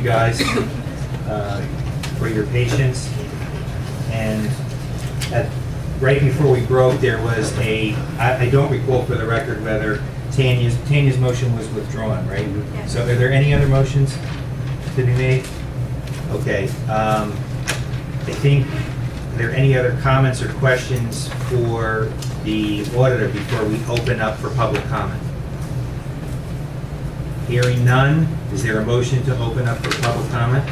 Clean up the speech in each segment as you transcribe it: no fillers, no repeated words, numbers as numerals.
guys for your patience. And right before we broke, there was I don't recall for the record whether Tanya's motion was withdrawn, right? Yes. So are there any other motions to be made? Okay. I think, are there any other comments or questions for the auditor before we open up for public comment? Hearing none, is there a motion to open up for public comment?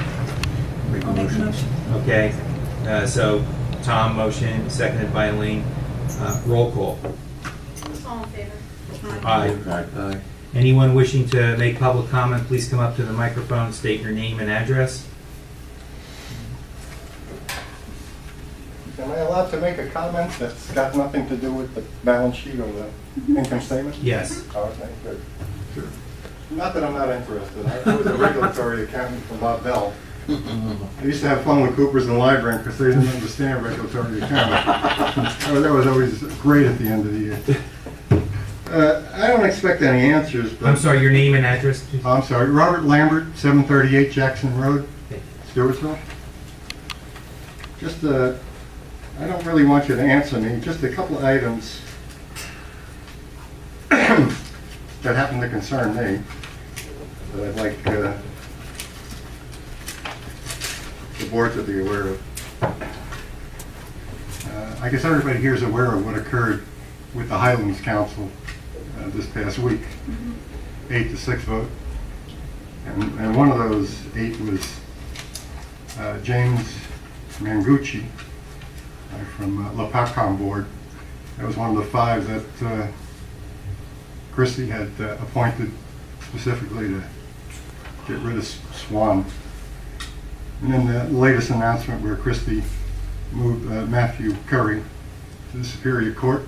I'll make a motion. Okay, so Tom motion, seconded by Elaine. Roll call. All in favor? Aye. Anyone wishing to make public comment, please come up to the microphone, state your name and address. Am I allowed to make a comment that's got nothing to do with the balance sheet or the income statement? Yes. Oh, okay, good. Sure. Not that I'm not interested. I was a regulatory accountant for Bob Bell. I used to have fun with Coopers and Library because they didn't understand regulatory accounting. That was always great at the end of the year. I don't expect any answers, but... I'm sorry, your name and address, please? I'm sorry, Robert Lambert, 738 Jackson Road, Okay. Stewartsville. Just, I don't really want you to answer me, just a couple of items that happen to concern me, that I'd like the board to be aware of. I guess everybody here is aware of what occurred with the Highlands Council this past week. 8-6 vote. And one of those 8 was James Mangucci from LaPacom board. That was one of the 5 that Christie had appointed specifically to get rid of Swan. And then the latest announcement where Christie moved Matthew Curry to the Superior Court.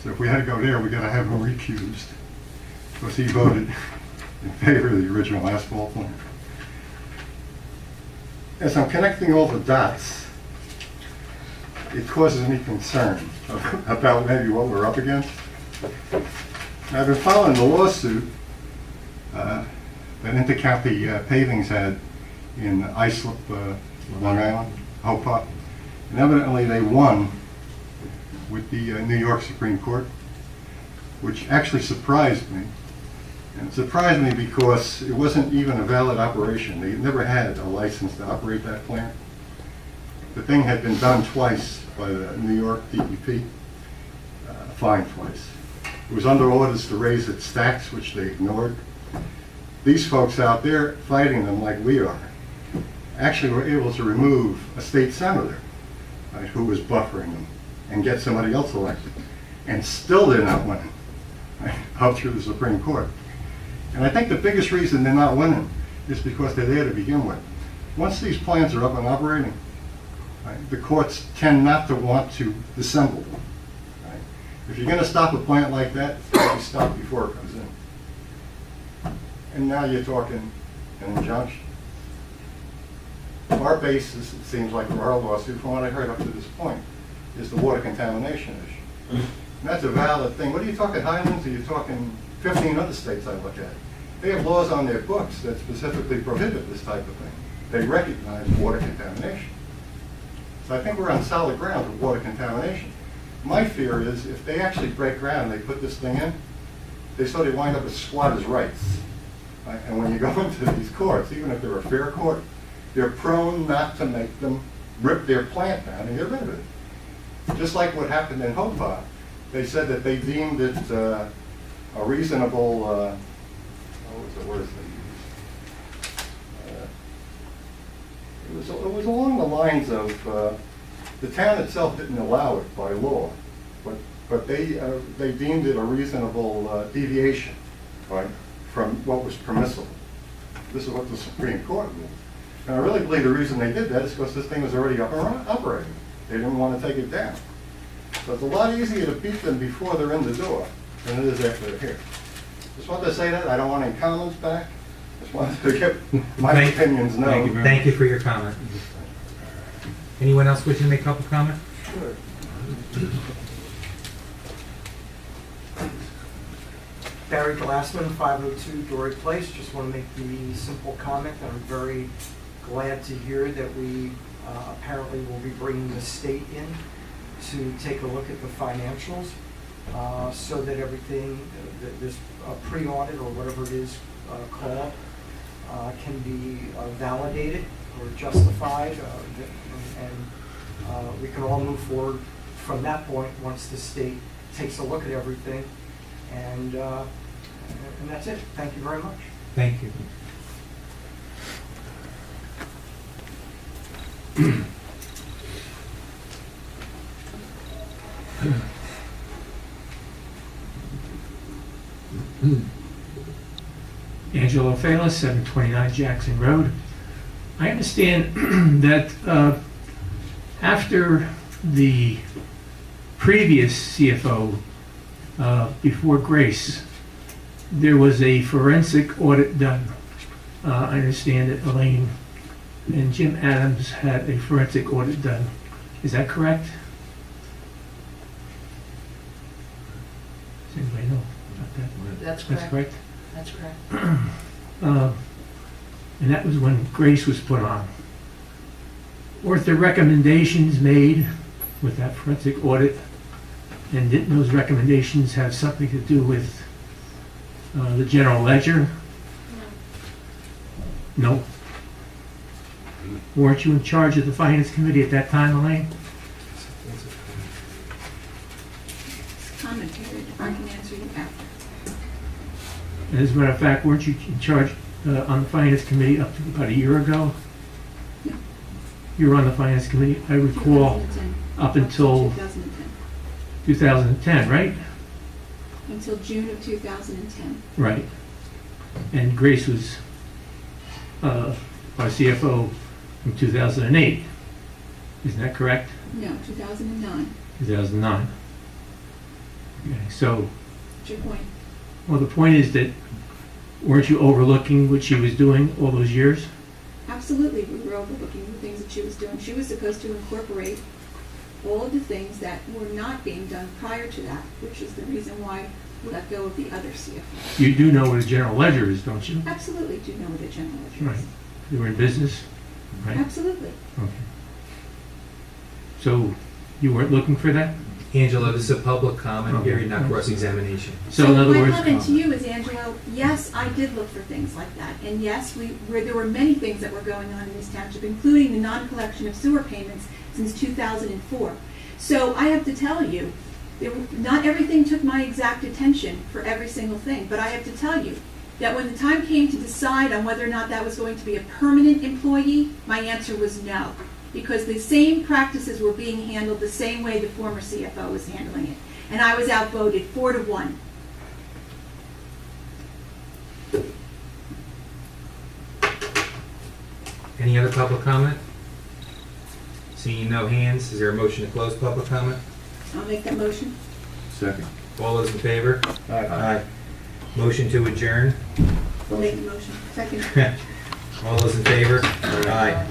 So if we had to go there, we got to have him recused because he voted in favor of the original asphalt plant. As I'm connecting all the dots, it causes me concern about maybe what we're up against. I've been following the lawsuit that Intercounty Pavings had in Islip, Long Island, Hopop, and evidently they won with the New York Supreme Court, which actually surprised me. And it surprised me because it wasn't even a valid operation. They never had a license to operate that plant. The thing had been done twice by the New York DEP, fined twice. It was under orders to raise its tax, which they ignored. These folks out there fighting them like we are actually were able to remove a state senator, right, who was buffering them and get somebody else elected. And still they're not winning, right, up through the Supreme Court. And I think the biggest reason they're not winning is because they're there to begin with. Once these plants are up and operating, right, the courts tend not to want to dissemble them. Right? If you're going to stop a plant like that, you stop before it comes in. And now you're talking an injunction. Our basis, it seems like, for our lawsuit, from what I heard up to this point, is the water contamination issue. And that's a valid thing. What are you talking, Highlands? Are you talking 15 other states I look at? They have laws on their books that specifically prohibit this type of thing. They recognize water contamination. So I think we're on solid ground with water contamination. My fear is if they actually break ground and they put this thing in, they sort of wind up with squatters' rights. Right? And when you go into these courts, even if they're a fair court, they're prone not to make them rip their plant down and get rid of it. Just like what happened in Hopop, they said that they deemed it a reasonable, what was the word they used? It was along the lines of, the town itself didn't allow it by law, but they deemed it a reasonable deviation, right, from what was permissible. This is what the Supreme Court ruled. And I really believe the reason they did that is because this thing was already up and operating. They didn't want to take it down. So it's a lot easier to beat them before they're in the door than it is after they're here. Just wanted to say that. I don't want any comments back. Just wanted to get my opinions known. Thank you for your comment. Anyone else wishing to make a couple comment? Sure. Barry Glassman, 502 Dory Place. Just want to make the simple comment that I'm very glad to hear that we apparently will be bringing the state in to take a look at the financials so that everything, this pre-audit or whatever it is called, can be validated or justified, and we can all move forward from that point once the state takes a look at everything. And that's it. Thank you very much. Thank you. Angelo Fela, 729 Jackson Road. I understand that after the previous CFO, before Grace, there was a forensic audit done. I understand that Elaine and Jim Adams had a forensic audit done. Is that correct? Does anybody know about that? That's That's correct. correct? That's correct. And that was when Grace was put on. Weren't there recommendations made with that forensic audit? And didn't those recommendations have something to do with the general ledger? No. Weren't you in charge of the finance committee at that time, Elaine? It's comment period. I can answer you after. And as a matter of fact, weren't you in charge on the finance committee up to about a year ago? No. You were on the finance committee, I recall, 2010. up until 2010. 2010, right? Until June of 2010. Right. And Grace was our CFO from 2008. Isn't that correct? No, 2009. 2009. Okay, so, What's your point? well, the point is that weren't you overlooking what she was doing all those years? Absolutely, we were overlooking the things that she was doing. She was supposed to incorporate all of the things that were not being done prior to that, which is the reason why we let go of the other CFO. You do know what a general ledger is, don't you? Absolutely do know what a general ledger Right. is. You were in business, right? Absolutely. Okay. So you weren't looking for that? Angela, this is a public comment Okay. period, not cross-examination. So in other my words, comment to you is, Angelo, yes, I did look for things like that. And yes, there were many things that were going on in this township, including the non-collection of sewer payments since 2004. So I have to tell you, not everything took my exact attention for every single thing, but I have to tell you that when the time came to decide on whether or not that was going to be a permanent employee, my answer was no. Because the same practices were being handled the same way the former CFO was handling it. And I was outvoted 4-1. Any other public comment? Seeing no hands, is there a motion to close public comment? I'll make that motion. Second. All those in favor? Aye. Motion to adjourn? I'll make the motion. Second. All those in favor? Aye.